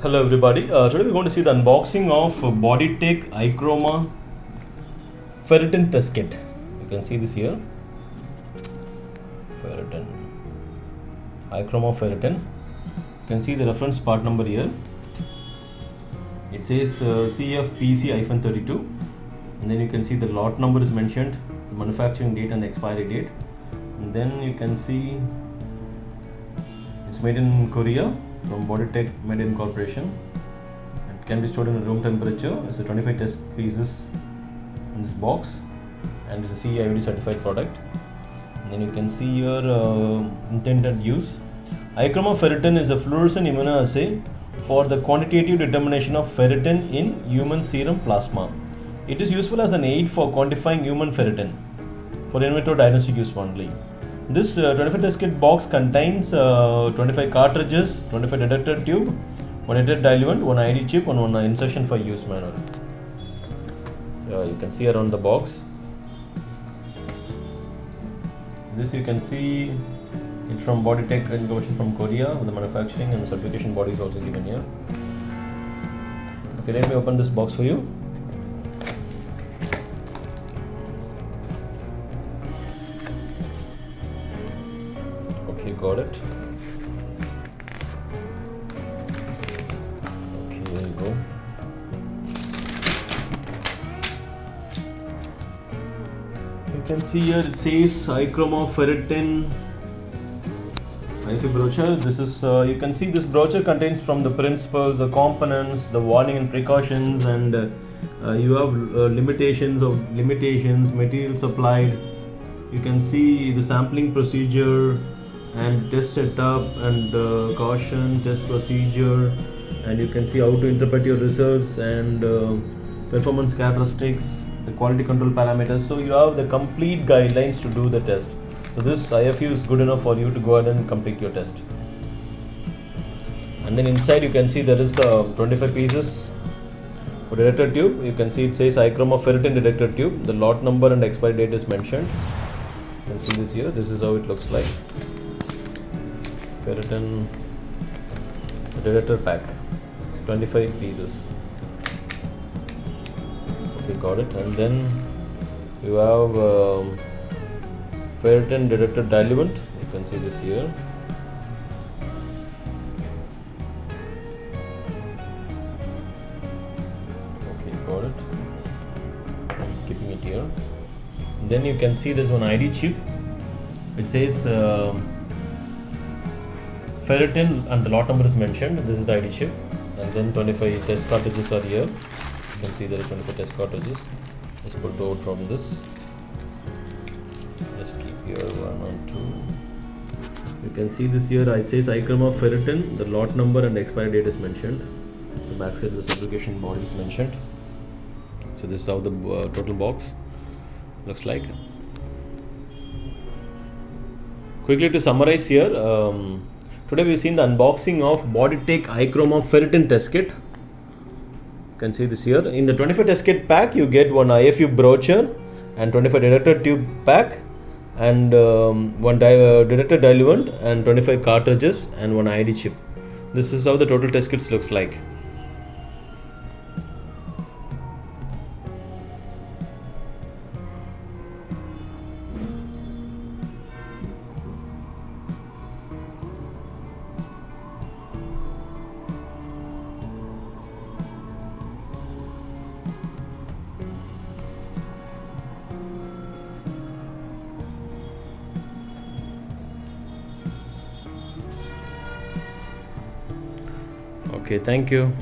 Hello everybody, today we're going to see the unboxing of Boditech ichroma Ferritin test kit. You can see this here, Ferritin, ichroma Ferritin. You can see the reference part number here. It says CFPC-32, and then you can see the lot number is mentioned, the manufacturing date and the expiry date, and then you can see it's made in Korea from Boditech Made in Corporation. It can be stored in room temperature. It's a 25 test pieces in this box, and it's a CE certified product. And then you can see your intended use. ichroma Ferritin is a fluorescent immunoassay for the quantitative determination of ferritin in human serum plasma. It is useful as an aid for quantifying human ferritin for in vitro diagnostic use only. This 25 test kit box contains 25 cartridges, 25 detector tube, 1 detector diluent, 1 ID chip, and 1 insertion for use manual. You can see around the box. This you can see it's from Boditech Innovation from Korea. The manufacturing and the certification body is also given here. Okay, let me open this box for you. Okay, got it. Okay, there you go. You can see here it says ichroma Ferritin brochure. This is you can see this brochure contains from the principles, the components, the warning and precautions, and you have limitations, material supplied. You can see the sampling procedure and test setup and caution, test procedure, and you can see how to interpret your results and performance characteristics, the quality control parameters. So you have the complete guidelines to do the test. So this IFU is good enough for you to go ahead and complete your test. And then inside you can see there is 25 pieces for detector tube. You can see it says ichroma Ferritin detector tube. The lot number and expiry date is mentioned. You can see this here. This is how it looks like. Ferritin detector pack, 25 pieces. Okay, got it. And then you have Ferritin detector diluent. You can see this here. Okay, got it. I'm keeping it here. And then you can see this one ID chip. It says Ferritin and the lot number is mentioned. This is the ID chip, and then 25 test cartridges are here. You can see there are 25 test cartridges. Let's put out from this. Just keep here 1 and 2. You can see this here. It says ichroma Ferritin. The lot number and expiry date is mentioned. The backside of the certification body is mentioned. So this is how the total box looks like. Quickly to summarize here. Today we've seen the unboxing of Boditech ichroma Ferritin test kit. You can see this here. In the 25 test kit pack, you get one IFU brochure and 25 detector tube pack, and one detector diluent and 25 cartridges and 1 ID chip. This is how the total test kits looks like. Okay, thank you.